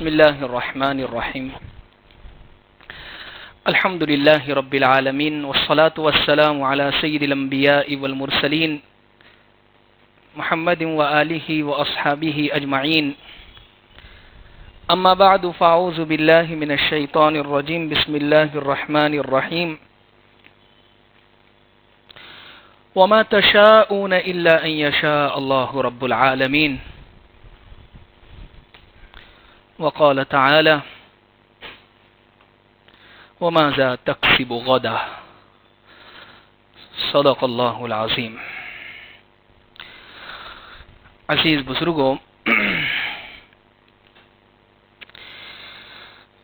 بسم الله الرحمن الرحيم الحمد لله رب العالمين والصلاة والسلام على سيد الأنبياء والمرسلين محمد وآله وأصحابه أجمعين أما بعد فأعوذ بالله من الشيطان الرجيم بسم الله الرحمن الرحيم وما تشاءون إلا أن يشاء الله رب العالمين وقال تعالى وماذا تكسب غدا صدق اللہ العظیم. عزیز بزرگوں،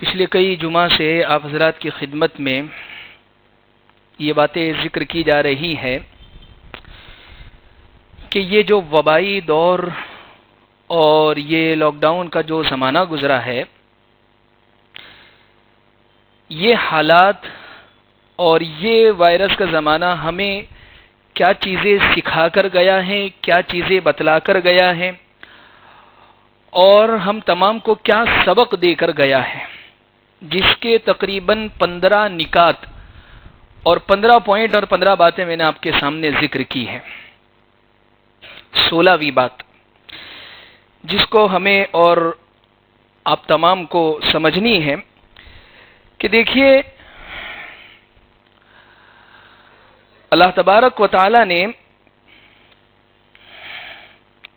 پچھلے کئی جمعہ سے آپ حضرات کی خدمت میں یہ باتیں ذکر کی جا رہی ہے کہ یہ جو وبائی دور اور یہ لاک ڈاؤن کا جو زمانہ گزرا ہے، یہ حالات اور یہ وائرس کا زمانہ ہمیں کیا چیزیں سکھا کر گیا ہے، کیا چیزیں بتلا کر گیا ہے، اور ہم تمام کو کیا سبق دے کر گیا ہے، جس کے تقریباً 15 نکات اور 15 پوائنٹ اور 15 باتیں میں نے آپ کے سامنے ذکر کی ہیں. 16ویں بات جس کو ہمیں اور آپ تمام کو سمجھنی ہے کہ دیکھیے، اللہ تبارک و تعالی نے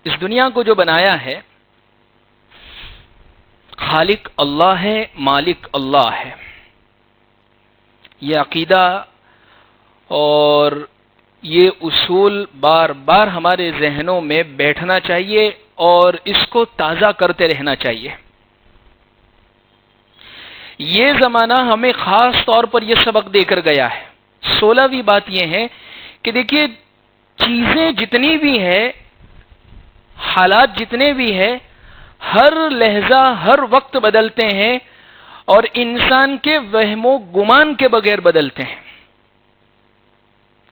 اس دنیا کو جو بنایا ہے، خالق اللہ ہے، مالک اللہ ہے. یہ عقیدہ اور یہ اصول بار بار ہمارے ذہنوں میں بیٹھنا چاہیے اور اس کو تازہ کرتے رہنا چاہیے. یہ زمانہ ہمیں خاص طور پر یہ سبق دے کر گیا ہے. 16ویں بات یہ ہے کہ دیکھیے، چیزیں جتنی بھی ہیں، حالات جتنے بھی ہیں، ہر لحظہ ہر وقت بدلتے ہیں اور انسان کے وہم و گمان کے بغیر بدلتے ہیں.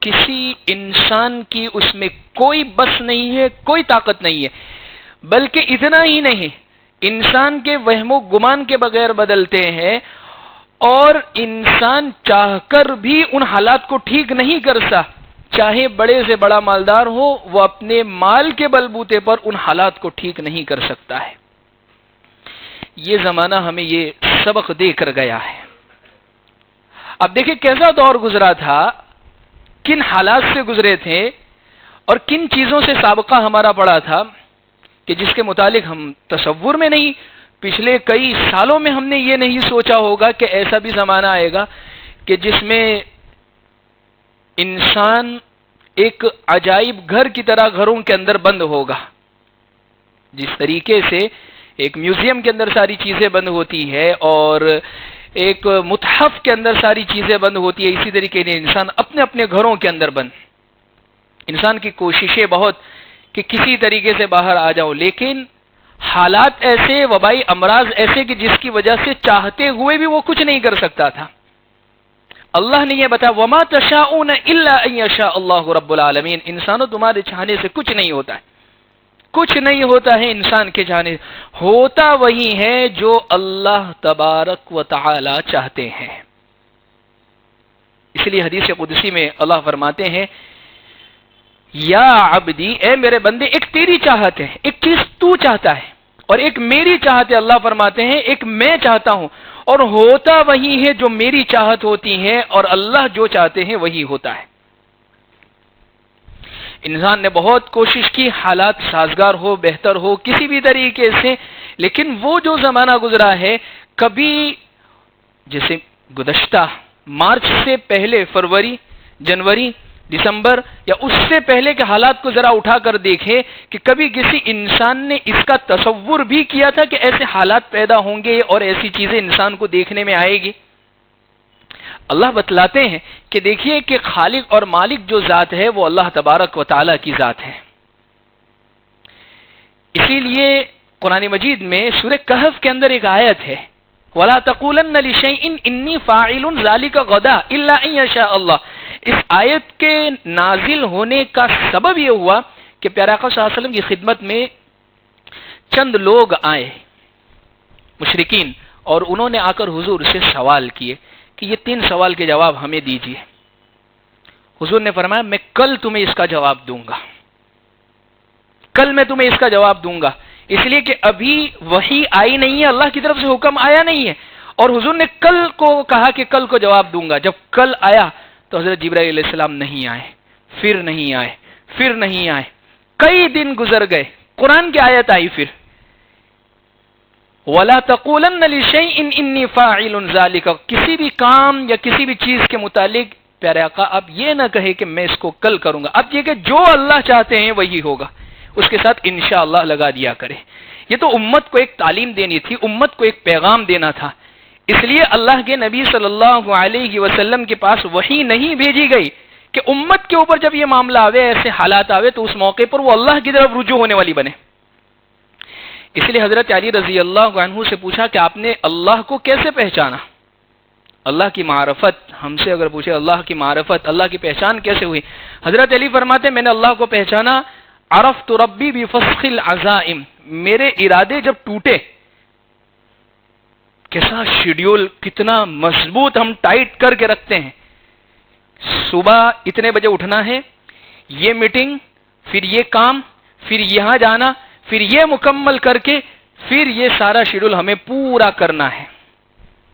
کسی انسان کی اس میں کوئی بس نہیں ہے، کوئی طاقت نہیں ہے. بلکہ اتنا ہی نہیں، انسان کے وہم و گمان کے بغیر بدلتے ہیں، اور انسان چاہ کر بھی ان حالات کو ٹھیک نہیں کر سکتا. چاہے بڑے سے بڑا مالدار ہو، وہ اپنے مال کے بلبوتے پر ان حالات کو ٹھیک نہیں کر سکتا ہے. یہ زمانہ ہمیں یہ سبق دے کر گیا ہے. اب دیکھیں کیسا دور گزرا تھا، کن حالات سے گزرے تھے اور کن چیزوں سے سابقہ ہمارا پڑا تھا کہ جس کے متعلق ہم تصور میں نہیں، پچھلے کئی سالوں میں ہم نے یہ نہیں سوچا ہوگا کہ ایسا بھی زمانہ آئے گا کہ جس میں انسان ایک عجائب گھر کی طرح گھروں کے اندر بند ہوگا. جس طریقے سے ایک میوزیم کے اندر ساری چیزیں بند ہوتی ہے اور ایک متحف کے اندر ساری چیزیں بند ہوتی ہے، اسی طریقے سے انسان اپنے اپنے گھروں کے اندر بند. انسان کی کوششیں بہت کہ کسی طریقے سے باہر آ جاؤ، لیکن حالات ایسے، وبائی امراض ایسے کہ جس کی وجہ سے چاہتے ہوئے بھی وہ کچھ نہیں کر سکتا تھا. اللہ نے یہ بتایا وَمَا تَشَاءُونَ إِلَّا أَن يَشَاءَ اللَّهُ رَبُّ الْعَالَمِينَ. انسانوں تمہارے چاہنے سے کچھ نہیں ہوتا ہے، کچھ نہیں ہوتا ہے انسان کے چاہنے، ہوتا وہی ہے جو اللہ تبارک و تعالی چاہتے ہیں. اس لیے حدیث قدسی میں اللہ فرماتے ہیں یا عبدی، اے میرے بندے، ایک تیری چاہت ہے، ایک چیز تو چاہتا ہے، اور ایک میری چاہت ہے. اللہ فرماتے ہیں ایک میں چاہتا ہوں، اور ہوتا وہی ہے جو میری چاہت ہوتی ہے، اور اللہ جو چاہتے ہیں وہی ہوتا ہے. انسان نے بہت کوشش کی حالات سازگار ہو، بہتر ہو کسی بھی طریقے سے، لیکن وہ جو زمانہ گزرا ہے، کبھی جیسے گزشتہ مارچ سے پہلے فروری، جنوری، دسمبر یا اس سے پہلے کے حالات کو ذرا اٹھا کر دیکھیں کہ کبھی کسی انسان نے اس کا تصور بھی کیا تھا کہ ایسے حالات پیدا ہوں گے اور ایسی چیزیں انسان کو دیکھنے میں آئے گی. اللہ بتلاتے ہیں کہ دیکھیے کہ خالق اور مالک جو ذات ہے وہ اللہ تبارک و تعالی کی ذات ہے. اسی لیے قرآن مجید میں سورہ کہف کے اندر ایک آیت ہے وَلَا تَقُولَنَّ لِشَيْءٍ إِنِّي فَاعِلٌ ذَلِكَ غَدًا إِلَّا أَن يَشَاءَ اللَّهُ. اس آیت کے نازل ہونے کا سبب یہ ہوا کہ پیارے آقا صلی اللہ علیہ وسلم کی خدمت میں چند لوگ آئے مشرکین، اور انہوں نے آ کر حضور سے سوال کیے کہ یہ 3 سوال کے جواب ہمیں دیجیے۔ حضور نے فرمایا میں کل تمہیں اس کا جواب دوں گا، کل میں تمہیں اس کا جواب دوں گا، اس لیے کہ ابھی وحی آئی نہیں ہے، اللہ کی طرف سے حکم آیا نہیں ہے، اور حضور نے کل کو کہا کہ کل کو جواب دوں گا۔ جب کل آیا تو حضرت جبرائیل علیہ السلام نہیں آئے، پھر نہیں آئے، پھر نہیں آئے، کئی دن گزر گئے، قرآن کی آیت آئی پھر وَلَا تَقُولَنَّ لِشَيْءٍ إِنِّي فَاعِلٌ ذَلِكَ، کسی بھی کام یا کسی بھی چیز کے متعلق پیارے آقا اب یہ نہ کہے کہ میں اس کو کل کروں گا، اب یہ کہ جو اللہ چاہتے ہیں وہی ہوگا، اس کے ساتھ انشاءاللہ لگا دیا کرے۔ یہ تو امت کو ایک تعلیم دینی تھی، امت کو ایک پیغام دینا تھا، اس لیے اللہ کے نبی صلی اللہ علیہ وسلم کے پاس وحی نہیں بھیجی گئی کہ امت کے اوپر جب یہ معاملہ آوے، ایسے حالات آوے تو اس موقع پر وہ اللہ کی طرف رجوع ہونے والی بنے۔ اس لیے حضرت علی رضی اللہ عنہ سے پوچھا کہ آپ نے اللہ کو کیسے پہچانا؟ اللہ کی معرفت، ہم سے اگر پوچھے اللہ کی معرفت، اللہ کی پہچان کیسے ہوئی؟ حضرت علی فرماتے میں نے اللہ کو پہچانا عرفت ربی بفسخ العزائم، میرے ارادے جب ٹوٹے، کیسا شیڈیول کتنا مضبوط ہم ٹائٹ کر کے رکھتے ہیں، صبح اتنے بجے اٹھنا ہے، یہ میٹنگ، پھر یہ کام، پھر یہاں جانا، پھر یہ مکمل کر کے پھر یہ سارا شیڈول ہمیں پورا کرنا ہے،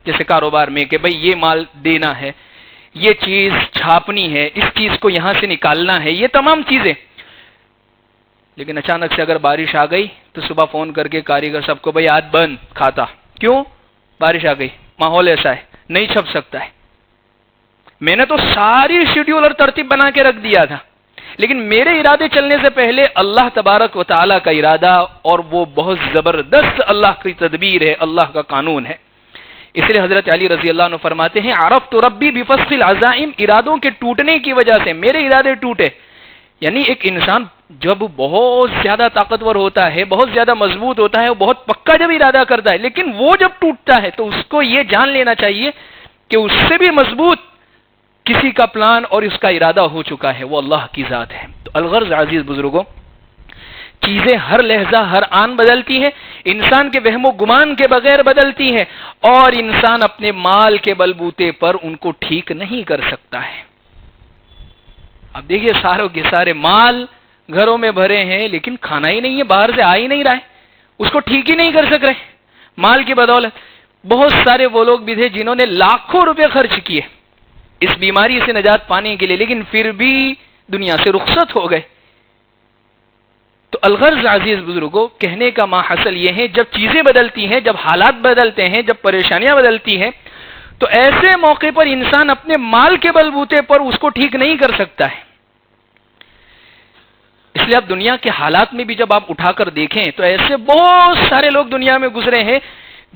جیسے کاروبار میں کہ بھئی یہ مال دینا ہے، یہ چیز چھاپنی ہے، اس چیز کو یہاں سے نکالنا ہے، یہ تمام چیزیں۔ لیکن اچانک سے اگر بارش آ گئی تو صبح فون کر کے کاریگر سب کو بھئی آج بند کھاتا، کیوں؟ بارش آ گئی، ماحول ایسا ہے، نہیں چھپ سکتا ہے۔ میں نے تو ساری شیڈیول اور ترتیب بنا کے رکھ دیا تھا، لیکن میرے ارادے چلنے سے پہلے اللہ تبارک و تعالیٰ کا ارادہ، اور وہ بہت زبردست اللہ کی تدبیر ہے، اللہ کا قانون ہے۔ اس لیے حضرت علی رضی اللہ عنہ فرماتے ہیں عرفت ربی بفسخ العزائم، ارادوں کے ٹوٹنے کی وجہ سے میرے ارادے ٹوٹے۔ یعنی ایک انسان جب بہت زیادہ طاقتور ہوتا ہے، بہت زیادہ مضبوط ہوتا ہے، بہت پکا جب ارادہ کرتا ہے، لیکن وہ جب ٹوٹتا ہے تو اس کو یہ جان لینا چاہیے کہ اس سے بھی مضبوط کسی کا پلان اور اس کا ارادہ ہو چکا ہے، وہ اللہ کی ذات ہے۔ تو الغرض عزیز بزرگوں، چیزیں ہر لہجہ ہر آن بدلتی ہیں، انسان کے وہم و گمان کے بغیر بدلتی ہیں، اور انسان اپنے مال کے بلبوتے پر ان کو ٹھیک نہیں کر سکتا ہے۔ اب دیکھیے ساروں کے سارے مال گھروں میں بھرے ہیں، لیکن کھانا ہی نہیں ہے، باہر سے آ ہی نہیں رہا ہے، اس کو ٹھیک ہی نہیں کر سک رہے مال کی بدولت۔ بہت سارے وہ لوگ بھی تھے جنہوں نے لاکھوں روپے خرچ کیے اس بیماری سے نجات پانے کے لیے، لیکن پھر بھی دنیا سے رخصت ہو گئے۔ تو الغرض عزیز بزرگوں، کہنے کا ماحصل یہ ہے جب چیزیں بدلتی ہیں، جب حالات بدلتے ہیں، جب پریشانیاں بدلتی ہیں، تو ایسے موقع پر انسان اپنے مال کے بلبوتے پر اس کو ٹھیک نہیں کر سکتا ہے۔ اس لیے اب دنیا کے حالات میں بھی جب آپ اٹھا کر دیکھیں تو ایسے بہت سارے لوگ دنیا میں گزرے ہیں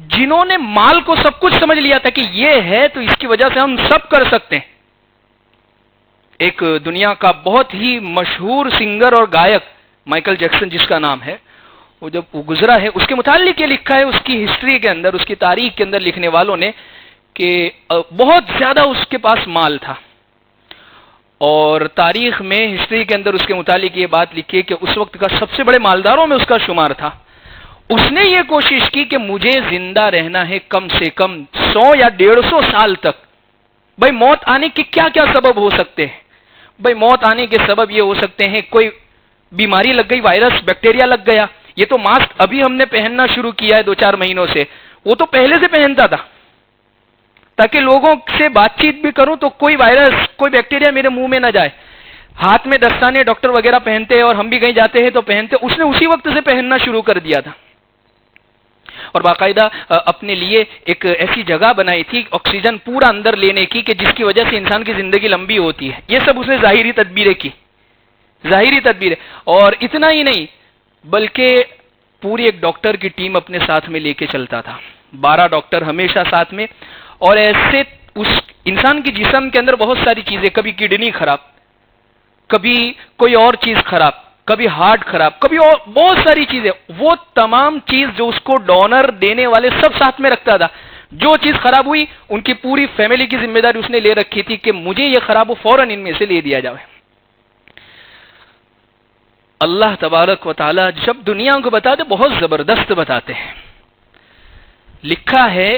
جنہوں نے مال کو سب کچھ سمجھ لیا تھا کہ یہ ہے تو اس کی وجہ سے ہم سب کر سکتے ہیں۔ ایک دنیا کا بہت ہی مشہور سنگر اور گائک مائیکل جیکسن جس کا نام ہے، وہ جب وہ گزرا ہے اس کے متعلق یہ لکھا ہے اس کی ہسٹری کے اندر، اس کی تاریخ کے اندر لکھنے والوں نے کہ بہت زیادہ اس کے پاس مال تھا، اور تاریخ میں ہسٹری کے اندر اس کے متعلق یہ بات لکھی ہے کہ اس وقت کا سب سے بڑے مالداروں میں اس کا شمار تھا۔ اس نے یہ کوشش کی کہ مجھے زندہ رہنا ہے کم سے کم 100 یا 150 سال تک۔ بھائی موت آنے کے کیا کیا سبب ہو سکتے ہیں؟ بھائی موت آنے کے سبب یہ ہو سکتے ہیں کوئی بیماری لگ گئی، وائرس بیکٹیریا لگ گیا۔ یہ تو ماسک ابھی ہم نے پہننا شروع کیا ہے 2-4 مہینوں سے، وہ تو پہلے سے پہنتا تھا تاکہ لوگوں سے بات چیت بھی کروں تو کوئی وائرس کوئی بیکٹیریا میرے منہ میں نہ جائے۔ ہاتھ میں دستانے ڈاکٹر وغیرہ پہنتے ہیں اور ہم بھی کہیں جاتے ہیں تو پہنتے، اس نے اسی وقت سے پہننا شروع کر دیا تھا، اور باقاعدہ اپنے لیے ایک ایسی جگہ بنائی تھی آکسیجن پورا اندر لینے کی کہ جس کی وجہ سے انسان کی زندگی لمبی ہوتی ہے۔ یہ سب اس نے ظاہری تدبیریں کی، ظاہری تدبیریں، اور اتنا ہی نہیں بلکہ پوری ایک ڈاکٹر کی ٹیم اپنے ساتھ میں لے کے چلتا تھا، 12 ڈاکٹر ہمیشہ ساتھ میں، اور ایسے اس انسان کے جسم کے اندر بہت ساری چیزیں، کبھی کڈنی خراب، کبھی کوئی اور چیز خراب، کبھی ہارٹ خراب، کبھی اور بہت ساری چیزیں، وہ تمام چیز جو اس کو ڈونر دینے والے سب ساتھ میں رکھتا تھا۔ جو چیز خراب ہوئی ان کی پوری فیملی کی ذمہ داری اس نے لے رکھی تھی کہ مجھے یہ خراب ہو فوراً ان میں سے لے دیا جائے۔ اللہ تبارک و تعالی جب دنیا کو بتاتے بہت زبردست بتاتے ہیں۔ لکھا ہے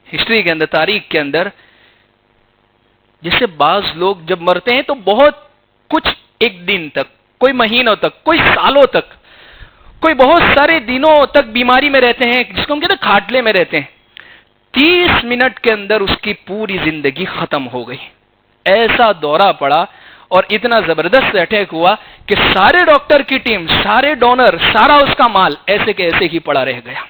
ہسٹری کے اندر، تاریخ کے اندر، جیسے بعض لوگ جب مرتے ہیں تو بہت کچھ ایک دن تک، کوئی مہینوں تک، کوئی سالوں تک، کوئی بہت سارے دنوں تک بیماری میں رہتے ہیں، جس کو ہم کہتے ہیں کھاٹلے میں رہتے ہیں. 30 منٹ کے اندر اس کی پوری زندگی ختم ہو گئی. ایسا دورہ پڑا اور اتنا زبردست اٹیک ہوا کہ سارے ڈاکٹر کی ٹیم، سارے ڈونر، سارا اس کا مال ایسے کے ایسے ہی پڑا رہ گیا.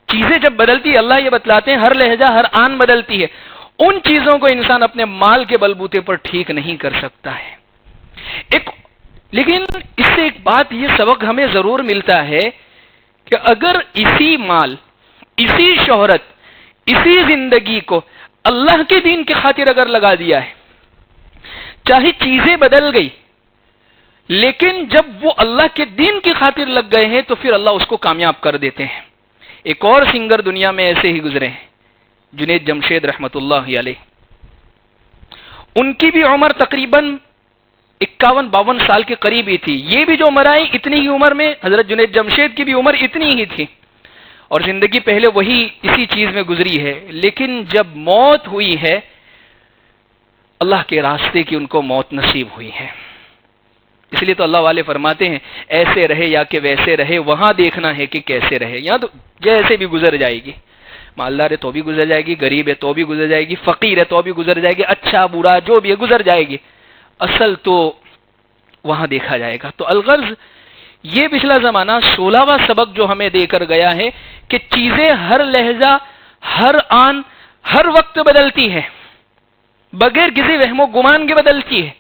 چیزیں جب بدلتی، اللہ یہ بتلاتے ہیں ہر لہجہ ہر آن بدلتی ہے. ان چیزوں کو انسان اپنے مال کے بلبوتے پر ٹھیک نہیں کر سکتا ہے. لیکن اس سے ایک بات، یہ سبق ہمیں ضرور ملتا ہے کہ اگر اسی مال، اسی شہرت، اسی زندگی کو اللہ کے دین کی خاطر اگر لگا دیا ہے، چاہے چیزیں بدل گئی، لیکن جب وہ اللہ کے دین کی خاطر لگ گئے ہیں تو پھر اللہ اس کو کامیاب کر دیتے ہیں. ایک اور سنگر دنیا میں ایسے ہی گزرے ہیں، جنید جمشید رحمت اللہ علیہ. ان کی بھی عمر تقریباً 51-52 سال کے قریب ہی تھی. یہ بھی جو مرائے اتنی ہی عمر میں، حضرت جنید جمشید کی بھی عمر اتنی ہی تھی، اور زندگی پہلے وہی اسی چیز میں گزری ہے. لیکن جب موت ہوئی ہے، اللہ کے راستے کی ان کو موت نصیب ہوئی ہے. اس لیے تو اللہ والے فرماتے ہیں ایسے رہے یا کہ ویسے رہے، وہاں دیکھنا ہے کہ کیسے رہے. یہاں تو جیسے بھی گزر جائے گی، مالدار ہے تو بھی گزر جائے گی، غریب ہے تو بھی گزر جائے گی، فقیر ہے تو بھی گزر جائے گی، اچھا برا جو بھی ہے گزر جائے گی. اصل تو وہاں دیکھا جائے گا. تو الغرض یہ پچھلا زمانہ 16واں سبق جو ہمیں دے کر گیا ہے کہ چیزیں ہر لہجہ، ہر آن، ہر وقت بدلتی ہے، بغیر کسی وہم و گمان کے بدلتی ہے.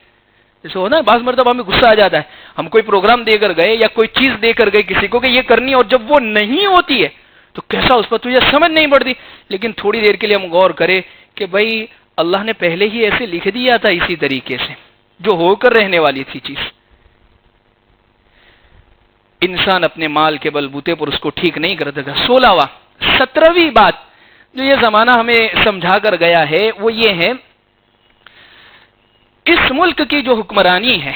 جیسے ہوتا ہے بعض مرتبہ ہمیں غصہ آ جاتا ہے، ہم کوئی پروگرام دے کر گئے یا کوئی چیز دے کر گئے کسی کو کہ یہ کرنی ہے، اور جب وہ نہیں ہوتی ہے تو کیسا اس پر تجھے سمجھ نہیں پڑتی. لیکن تھوڑی دیر کے لیے ہم غور کریں کہ بھائی اللہ نے پہلے ہی ایسے لکھ دیا تھا اسی طریقے سے، جو ہو کر رہنے والی تھی چیز. انسان اپنے مال کے بلبوتے پر اس کو ٹھیک نہیں کر سکتا. 17ویں بات جو یہ زمانہ ہمیں سمجھا کر گیا ہے وہ یہ ہے، اس ملک کی جو حکمرانی ہے،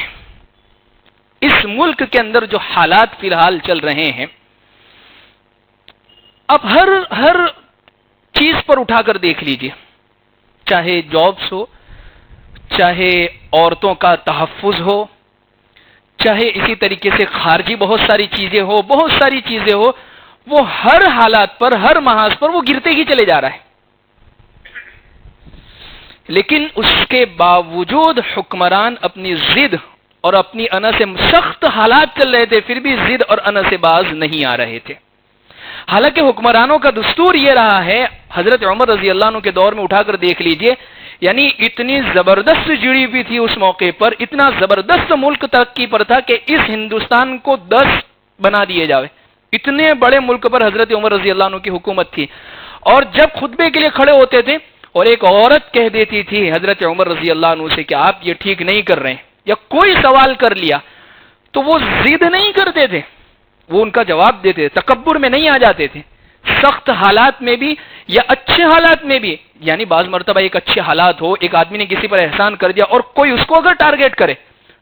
اس ملک کے اندر جو حالات فی الحال چل رہے ہیں، اب ہر چیز پر اٹھا کر دیکھ لیجئے، چاہے جابس ہو، چاہے عورتوں کا تحفظ ہو، چاہے اسی طریقے سے خارجی بہت ساری چیزیں ہو، وہ ہر حالات پر، ہر محاذ پر وہ گرتے ہی چلے جا رہا ہے. لیکن اس کے باوجود حکمران اپنی ضد اور اپنی انا سے، سخت حالات چل رہے تھے پھر بھی ضد اور انا سے باز نہیں آ رہے تھے. حالانکہ حکمرانوں کا دستور یہ رہا ہے، حضرت عمر رضی اللہ عنہ کے دور میں اٹھا کر دیکھ لیجئے، یعنی اتنی زبردست جی ڈی پی تھی اس موقع پر، اتنا زبردست ملک ترقی پر تھا کہ اس ہندوستان کو 10 بنا دیے جاوے. اتنے بڑے ملک پر حضرت عمر رضی اللہ عنہ کی حکومت تھی. اور جب خطبے کے لیے کھڑے ہوتے تھے اور ایک عورت کہہ دیتی تھی حضرت عمر رضی اللہ عنہ سے کہ آپ یہ ٹھیک نہیں کر رہے ہیں، یا کوئی سوال کر لیا، تو وہ ضد نہیں کرتے تھے، وہ ان کا جواب دیتے تھے، تکبر میں نہیں آ جاتے تھے. سخت حالات میں بھی یا اچھے حالات میں بھی، یعنی بعض مرتبہ ایک اچھے حالات ہو، ایک آدمی نے کسی پر احسان کر دیا اور کوئی اس کو اگر ٹارگیٹ کرے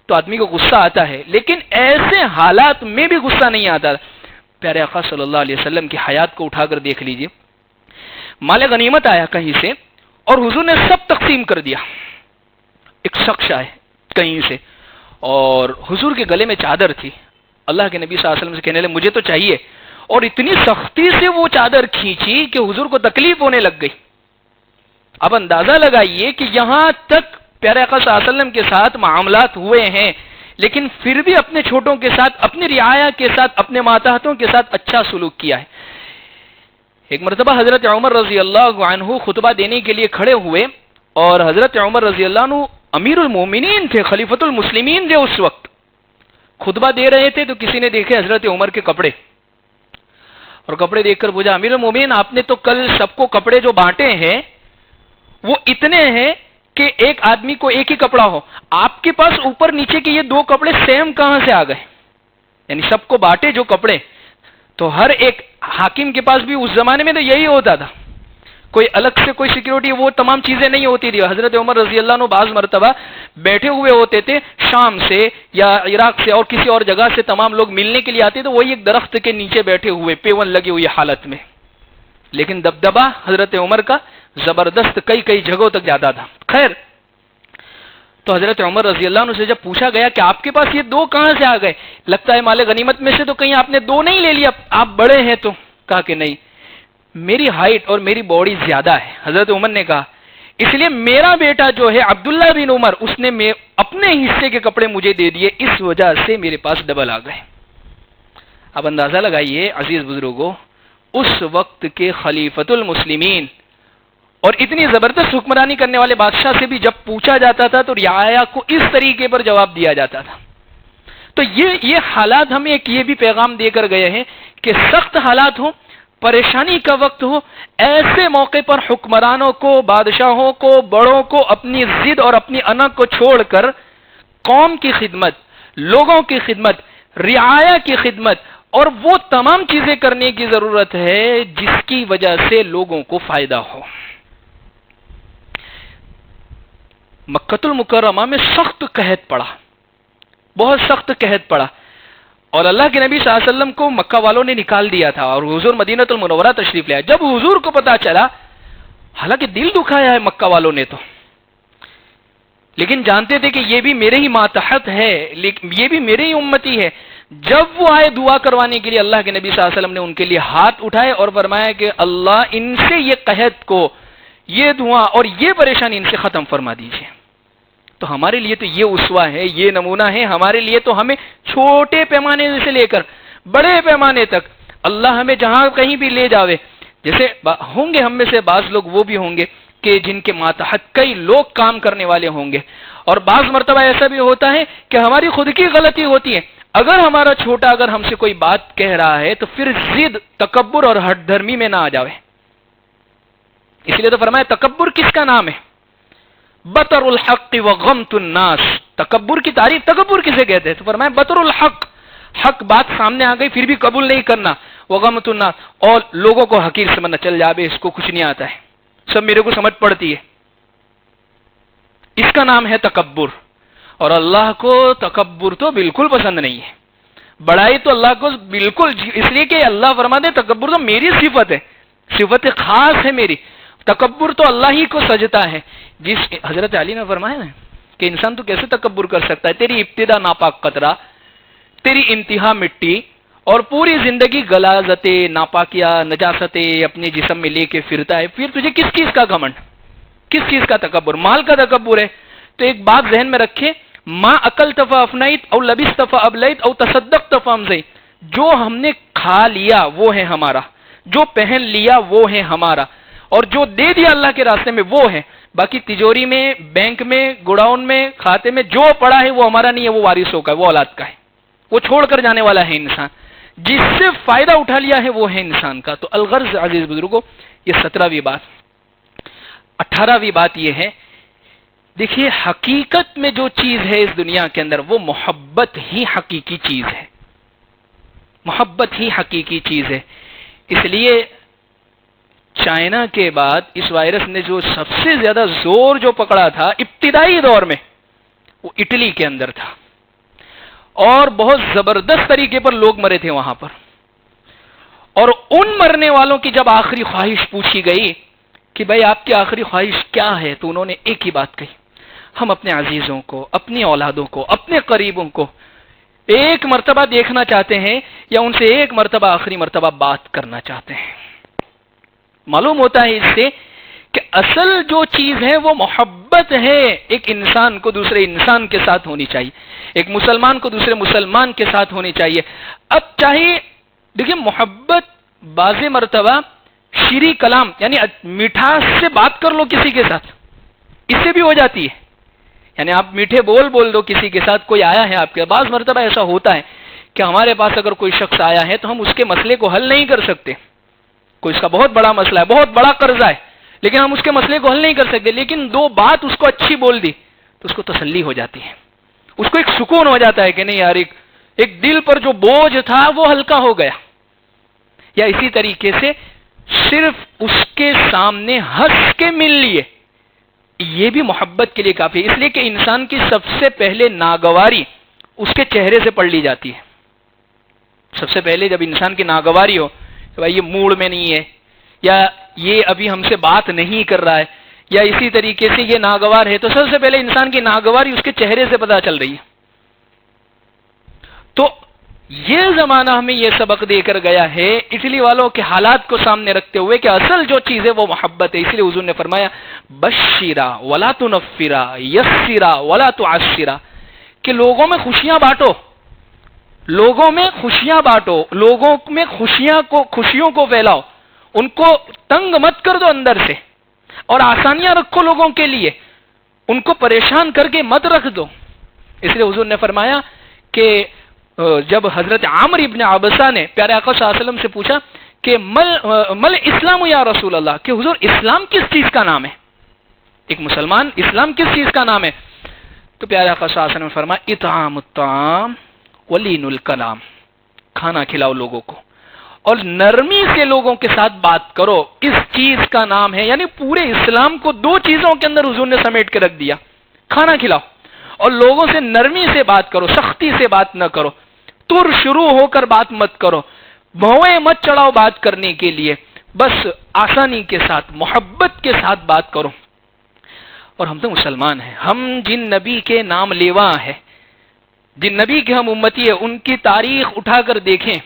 تو آدمی کو غصہ آتا ہے، لیکن ایسے حالات میں بھی غصہ نہیں آتا. پیارے آقا صلی اللہ علیہ وسلم کی حیات کو اٹھا کر دیکھ لیجئے، مال غنیمت آیا کہیں سے اور حضور نے سب تقسیم کر دیا. ایک شخص آئے کہیں سے اور حضور کے گلے میں چادر تھی، اللہ کے نبی صلی اللہ علیہ وسلم سے کہنے لگے مجھے تو چاہیے، اور اتنی سختی سے وہ چادر کھینچی کہ حضور کو تکلیف ہونے لگ گئی. اب اندازہ لگائیے کہ یہاں تک پیارے آقا صلی اللہ علیہ وسلم کے ساتھ معاملات ہوئے ہیں، لیکن پھر بھی اپنے چھوٹوں کے ساتھ، اپنی رعایا کے ساتھ، اپنے ماتحتوں کے ساتھ اچھا سلوک کیا ہے. ایک مرتبہ حضرت عمر رضی اللہ عنہ خطبہ دینے کے لیے کھڑے ہوئے، اور حضرت عمر رضی اللہ عنہ امیر المومنین تھے، خلیفۃ المسلمین تھے اس وقت. خطبہ دے رہے تھے تو کسی نے دیکھے حضرت عمر کے کپڑے، اور کپڑے دیکھ کر پوچھا امیر المومنین آپ نے تو کل سب کو کپڑے جو بانٹے ہیں وہ اتنے ہیں کہ ایک آدمی کو ایک ہی کپڑا ہو، آپ کے پاس اوپر نیچے کے یہ 2 کپڑے سیم کہاں سے آ گئے؟ یعنی سب کو بانٹے جو کپڑے، تو ہر ایک حاکم کے پاس بھی اس زمانے میں تو یہی ہوتا تھا، کوئی الگ سے کوئی سیکیورٹی وہ تمام چیزیں نہیں ہوتی تھی. حضرت عمر رضی اللہ عنہ بعض مرتبہ بیٹھے ہوئے ہوتے تھے شام سے یا عراق سے اور کسی اور جگہ سے تمام لوگ ملنے کے لیے آتے تو وہی ایک درخت کے نیچے بیٹھے ہوئے پیون لگی ہوئی حالت میں, لیکن دبدبا حضرت عمر کا زبردست کئی کئی جگہوں تک جاتا تھا. خیر, تو حضرت عمر رضی اللہ عنہ سے جب پوچھا گیا کہ آپ کے پاس یہ 2 کہاں سے آ گئے, لگتا ہے مال غنیمت میں سے تو کہیں آپ نے 2 نہیں لے لیا, آپ بڑے ہیں تو. کہا کہ نہیں, میری ہائٹ اور میری باڈی زیادہ ہے. حضرت عمر نے کہا اس لیے میرا بیٹا جو ہے عبداللہ بن عمر اس نے اپنے حصے کے کپڑے مجھے دے دیے, اس وجہ سے میرے پاس ڈبل آ گئے. اب اندازہ لگائیے عزیز بزرگوں, اس وقت کے خلیفۃ المسلمین اور اتنی زبردست حکمرانی کرنے والے بادشاہ سے بھی جب پوچھا جاتا تھا تو رعایا کو اس طریقے پر جواب دیا جاتا تھا. تو یہ حالات ہمیں ایک یہ بھی پیغام دے کر گئے ہیں کہ سخت حالات ہوں, پریشانی کا وقت ہو, ایسے موقع پر حکمرانوں کو, بادشاہوں کو, بڑوں کو اپنی ضد اور اپنی انا کو چھوڑ کر قوم کی خدمت, لوگوں کی خدمت, رعایا کی خدمت اور وہ تمام چیزیں کرنے کی ضرورت ہے جس کی وجہ سے لوگوں کو فائدہ ہو. مکۃ المکرمہ میں سخت قحط پڑا, بہت سخت قحط پڑا, اور اللہ کے نبی صلی اللہ علیہ وسلم کو مکہ والوں نے نکال دیا تھا اور حضور مدینہ المنورہ تشریف لے آئے. جب حضور کو پتا چلا, حالانکہ دل دکھایا ہے مکہ والوں نے تو, لیکن جانتے تھے کہ یہ بھی میرے ہی ماتحت ہے, یہ بھی میرے ہی امتی ہے. جب وہ آئے دعا کروانے کے لیے, اللہ کے نبی صلی اللہ علیہ وسلم نے ان کے لیے ہاتھ اٹھائے اور فرمایا کہ اللہ ان سے یہ قحط کو, یہ دعا اور یہ پریشانی ان سے ختم فرما دیجیے. تو ہمارے لیے تو یہ اسوہ ہے, یہ نمونہ ہے. ہمارے لیے تو ہمیں چھوٹے پیمانے سے لے کر بڑے پیمانے تک اللہ ہمیں جہاں کہیں بھی لے جاوے. جیسے ہوں گے ہم میں سے بعض لوگ وہ بھی ہوں گے کہ جن کے ماتحت کئی لوگ کام کرنے والے ہوں گے, اور بعض مرتبہ ایسا بھی ہوتا ہے کہ ہماری خود کی غلطی ہوتی ہے. اگر ہمارا چھوٹا اگر ہم سے کوئی بات کہہ رہا ہے تو پھر ضد, تکبر اور ہٹ دھرمی میں نہ آ جاوے. اس لیے تو فرمایا تکبر کس کا نام ہے؟ بطر الحق وغمت الناس. تکبر کی تعریف تکبر کسے کہتے ہیں؟ تو فرمایا بطر الحق, حق بات سامنے آ گئی پھر بھی قبول نہیں کرنا, وغمت الناس, اور لوگوں کو حقیر سمجھنا, چل جاوے اس کو کچھ نہیں آتا ہے, سب میرے کو سمجھ پڑتی ہے. اس کا نام ہے تکبر. اور اللہ کو تکبر تو بالکل پسند نہیں ہے, بڑائی تو اللہ کو بالکل, اس لیے کہ اللہ فرماتے تکبر تو میری صفت ہے, صفت خاص ہے میری. تکبر تو اللہ ہی کو سجتا ہے. جس حضرت علی نے فرمایا نا کہ انسان تو کیسے تکبر کر سکتا ہے, تیری ابتدا ناپاک قطرہ, تیری انتہا مٹی, اور پوری زندگی غلاظتیں, ناپاکیاں, نجاستیں اپنے جسم میں لے کے پھرتا ہے, پھر تجھے کس چیز کا گھمنڈ, کس چیز کا تکبر؟ مال کا تکبر ہے. تو ایک بات ذہن میں رکھے, ما اکل تفا افنائت او لبس تفا ابلیت او تصدق تفا امزئی. جو ہم نے کھا لیا وہ ہے ہمارا, جو پہن لیا وہ ہے ہمارا, اور جو دے دیا اللہ کے راستے میں وہ ہے. باقی تجوری میں, بینک میں, گوڈاؤن میں, کھاتے میں جو پڑا ہے وہ ہمارا نہیں ہے, وہ وارثوں کا ہے, وہ اولاد کا ہے, وہ چھوڑ کر جانے والا ہے انسان. جس سے فائدہ اٹھا لیا ہے وہ ہے انسان کا. تو الغرض عزیز بزرگوں, یہ 17ویں بات. 18ویں بات یہ ہے, دیکھیے حقیقت میں جو چیز ہے اس دنیا کے اندر وہ محبت ہی حقیقی چیز ہے, محبت ہی حقیقی چیز ہے. اس لیے چائنا کے بعد اس وائرس نے جو سب سے زیادہ زور جو پکڑا تھا ابتدائی دور میں وہ اٹلی کے اندر تھا, اور بہت زبردست طریقے پر لوگ مرے تھے وہاں پر. اور ان مرنے والوں کی جب آخری خواہش پوچھی گئی کہ بھائی آپ کی آخری خواہش کیا ہے, تو انہوں نے ایک ہی بات کہی, ہم اپنے عزیزوں کو, اپنی اولادوں کو, اپنے قریبوں کو ایک مرتبہ دیکھنا چاہتے ہیں, یا ان سے ایک مرتبہ آخری مرتبہ بات کرنا چاہتے ہیں. معلوم ہوتا ہے اس سے کہ اصل جو چیز ہے وہ محبت ہے. ایک انسان کو دوسرے انسان کے ساتھ ہونی چاہیے, ایک مسلمان کو دوسرے مسلمان کے ساتھ ہونی چاہیے. اب چاہیے دیکھیے محبت بعض مرتبہ شیریں کلام یعنی مٹھاس سے بات کر لو کسی کے ساتھ, اس سے بھی ہو جاتی ہے. یعنی آپ میٹھے بول دو کسی کے ساتھ, کوئی آیا ہے آپ کے, بعض مرتبہ ایسا ہوتا ہے کہ ہمارے پاس اگر کوئی شخص آیا ہے تو ہم اس کے مسئلے کو حل نہیں کر سکتے. کوئی اس کا بہت بڑا مسئلہ ہے, بہت بڑا قرضہ ہے, لیکن ہم اس کے مسئلے کو حل نہیں کر سکتے, لیکن 2 بات اس کو اچھی بول دی تو اس کو تسلی ہو جاتی ہے, اس کو ایک سکون ہو جاتا ہے کہ نہیں یار ایک دل پر جو بوجھ تھا وہ ہلکا ہو گیا. یا اسی طریقے سے صرف اس کے سامنے ہنس کے مل لیے، یہ بھی محبت کے لیے کافی ہے. اس لیے کہ انسان کی سب سے پہلے ناگواری اس کے چہرے سے پڑھ لی جاتی ہے. سب سے پہلے جب انسان کی ناگواری ہو کہ بھائی یہ موڈ میں نہیں ہے، یا یہ ابھی ہم سے بات نہیں کر رہا ہے، یا اسی طریقے سے یہ ناگوار ہے، تو سب سے پہلے انسان کی ناگواری اس کے چہرے سے پتہ چل رہی ہے. تو یہ زمانہ ہمیں یہ سبق دے کر گیا ہے اٹلی والوں کے حالات کو سامنے رکھتے ہوئے کہ اصل جو چیز ہے وہ محبت ہے. اس لیے حضور نے فرمایا بشرا ولا تنفرا یسرا ولا تعسرا، کہ لوگوں میں خوشیاں بانٹو، لوگوں میں خوشیاں بانٹو، لوگوں میں خوشیوں کو پھیلاؤ، ان کو تنگ مت کر دو اندر سے، اور آسانیاں رکھو لوگوں کے لیے، ان کو پریشان کر کے مت رکھ دو. اس لیے حضور نے فرمایا کہ جب حضرت عامر ابن عبسہ نے پیارے آقا صلی اللہ علیہ وسلم سے پوچھا کہ مل اسلام یا رسول اللہ، کہ حضور اسلام کس چیز کا نام ہے، ایک مسلمان اسلام کس چیز کا نام ہے، تو پیارے آقا صلی اللہ علیہ وسلم نے فرمایا اطعام الطعام ولین الکلام، کھانا کھلاؤ لوگوں کو اور نرمی سے لوگوں کے ساتھ بات کرو، اس چیز کا نام ہے. یعنی پورے اسلام کو دو چیزوں کے اندر حضور نے سمیٹ کے رکھ دیا، کھانا کھلاؤ اور لوگوں سے نرمی سے بات کرو، سختی سے بات نہ کرو، تر شروع ہو کر بات مت کرو، بھویں مت چڑھاؤ بات کرنے کے لیے، بس آسانی کے ساتھ محبت کے ساتھ بات کرو. اور ہم تو مسلمان ہیں، ہم جن نبی کے نام لیوا ہے، جن نبی کے ہم امتی ہیں، ان کی تاریخ اٹھا کر دیکھیں،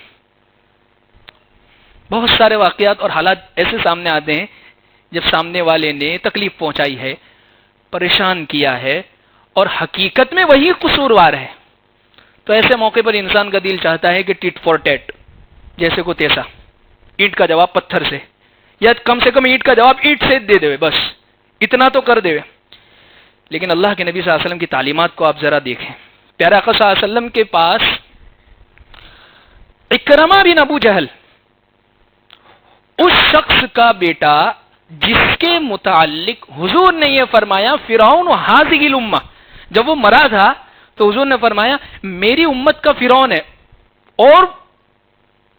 بہت سارے واقعات اور حالات ایسے سامنے آتے ہیں جب سامنے والے نے تکلیف پہنچائی ہے، پریشان کیا ہے، اور حقیقت میں وہی قصوروار ہے. تو ایسے موقع پر انسان کا دل چاہتا ہے کہ ٹیٹ فور ٹیٹ، جیسے کو تیسا، اینٹ کا جواب پتھر سے، یا کم سے کم اینٹ کا جواب اینٹ سے دے دے، بس اتنا تو کر دے. لیکن اللہ کے نبی صلی اللہ علیہ وسلم کی تعلیمات کو آپ ذرا دیکھیں. پیارے آقا صلی اللہ علیہ وسلم کے پاس اکرمہ بن ابو جہل، اس شخص کا بیٹا جس کے متعلق حضور نے یہ فرمایا فرعون ہذہ الامہ، جب وہ مرا تھا تو حضور نے فرمایا میری امت کا فرعون ہے. اور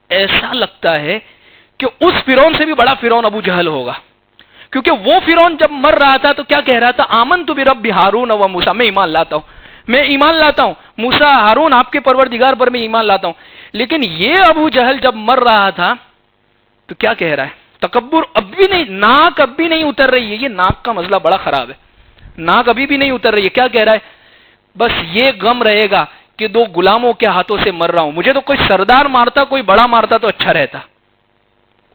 ایسا لگتا ہے کہ اس فرعون سے بھی بڑا فرعون ابو جہل ہوگا، کیونکہ وہ فرعون جب مر رہا تھا تو کیا کہہ رہا تھا، آمنت برب ہارون و موسیٰ، میں ایمان لاتا ہوں، میں ایمان لاتا ہوں موسیٰ ہارون آپ کے پروردگار پر میں ایمان لاتا ہوں. لیکن یہ ابو جہل جب مر رہا تھا تو کیا کہہ رہا ہے، تکبر اب بھی نہیں، ناک اب بھی نہیں اتر رہی ہے. یہ ناک کا مسئلہ بڑا خراب ہے، ناک ابھی بھی نہیں اتر رہی ہے. کیا کہہ رہا ہے، بس یہ غم رہے گا کہ دو غلاموں کے ہاتھوں سے مر رہا ہوں، مجھے تو کوئی سردار مارتا، کوئی بڑا مارتا تو اچھا رہتا.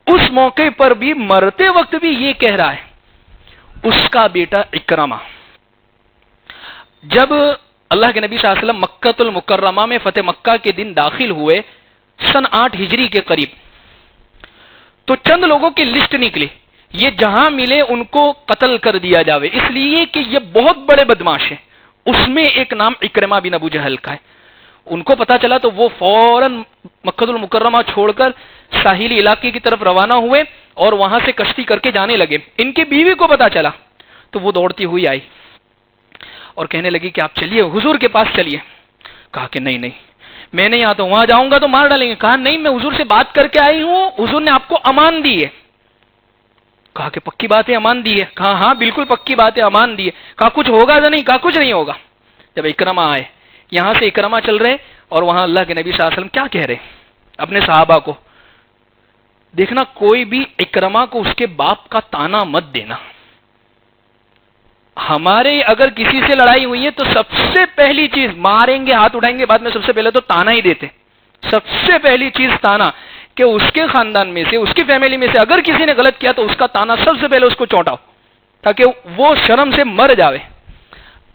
اس موقع پر بھی، مرتے وقت بھی یہ کہہ رہا ہے. اس کا بیٹا اکرمہ جب اللہ کے نبی صلی اللہ علیہ وسلم مکہ المکرمہ میں فتح مکہ کے دن داخل ہوئے سن 8 ہجری کے قریب، تو چند لوگوں کی لسٹ نکلی، یہ جہاں ملے ان کو قتل کر دیا جاوے، اس لیے کہ یہ بہت بڑے بدماش ہیں. اس میں ایک نام اکرمہ بن ابو جہل کا ہے. ان کو پتا چلا تو وہ فوراً مکہ المکرمہ چھوڑ کر ساحلی علاقے کی طرف روانہ ہوئے اور وہاں سے کشتی کر کے جانے لگے. ان کی بیوی کو پتا چلا تو وہ دوڑتی ہوئی آئی اور کہنے لگی کہ آپ چلیے حضور کے پاس چلیے. کہا کہ نہیں میں نہیں آتا ہوں، وہاں جاؤں گا تو مار ڈالیں گے. کہا نہیں، میں حضور سے بات کر کے آئی ہوں، حضور نے آپ کو امان دی ہے. کہا کہ پکی بات ہے امان دی ہے؟ کہا ہاں بالکل پکی بات ہے امان دی ہے. کہا کچھ ہوگا یا نہیں؟ کہا کچھ نہیں ہوگا. جب اکرمہ آئے، یہاں سے اکرمہ چل رہے اور وہاں اللہ کے نبی صلی اللہ علیہ وسلم کیا کہہ رہے اپنے صحابہ کو، دیکھنا کوئی بھی اکرمہ کو اس کے باپ کا تانا مت دینا. ہمارے اگر کسی سے لڑائی ہوئی ہے تو سب سے پہلی چیز ماریں گے، ہاتھ اٹھائیں گے، بعد میں سب سے پہلے تو تانا ہی دیتے. سب سے پہلی چیز تانا، کہ اس کے خاندان میں سے، اس کی فیملی میں سے اگر کسی نے غلط کیا تو اس کا تانا سب سے پہلے اس کو چونٹاؤ تاکہ وہ شرم سے مر جاوے.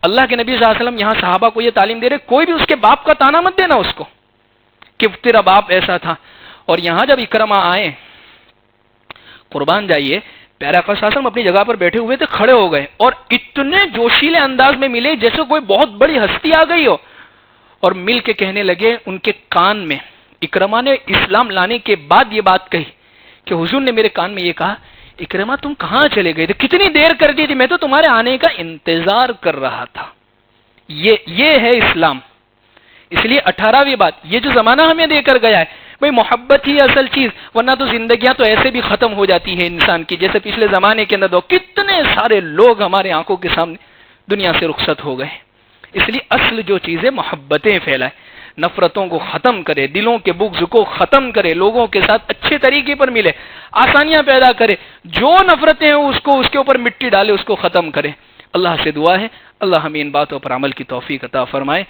اللہ کے نبی صلی اللہ علیہ وسلم یہاں صحابہ کو یہ تعلیم دے رہے کوئی بھی اس کے باپ کا تانا مت دینا اس کو کہ تیرا باپ ایسا تھا. اور یہاں جب اکرمہ آئے، قربان جائیے، پیارے آقا صلی اللہ علیہ وسلم اپنی جگہ پر بیٹھے ہوئے تھے، کھڑے ہو گئے اور اتنے جوشیلے انداز میں ملے جیسے کوئی بہت بڑی ہستی آ گئی ہو، اور مل کے کہنے لگے ان کے کان میں. اکرمہ نے اسلام لانے کے بعد یہ بات کہی کہ حضور نے میرے کان میں یہ کہا، اکرمہ تم کہاں چلے گئے تھے، کتنی دیر کر دی تھی، میں تو تمہارے آنے کا انتظار کر رہا تھا. یہ ہے اسلام. اس لیے 18ویں بات، یہ جو زمانہ ہمیں دے کر گیا ہے، بھئی محبت ہی اصل چیز، ورنہ تو زندگیاں تو ایسے بھی ختم ہو جاتی ہیں انسان کی، جیسے پچھلے زمانے کے اندر کتنے سارے لوگ ہمارے آنکھوں کے سامنے دنیا سے رخصت ہو گئے۔ اس لیے اصل جو چیز ہے محبتیں پھیلائے، نفرتوں کو ختم کرے، دلوں کے بغض کو ختم کرے، لوگوں کے ساتھ اچھے طریقے پر ملے، آسانیاں پیدا کرے، جو نفرتیں ہیں اس کے اوپر مٹی ڈالے، اس کو ختم کرے۔ اللہ سے دعا ہے اللہ ہمیں ان باتوں پر عمل کی توفیق عطا فرمائے۔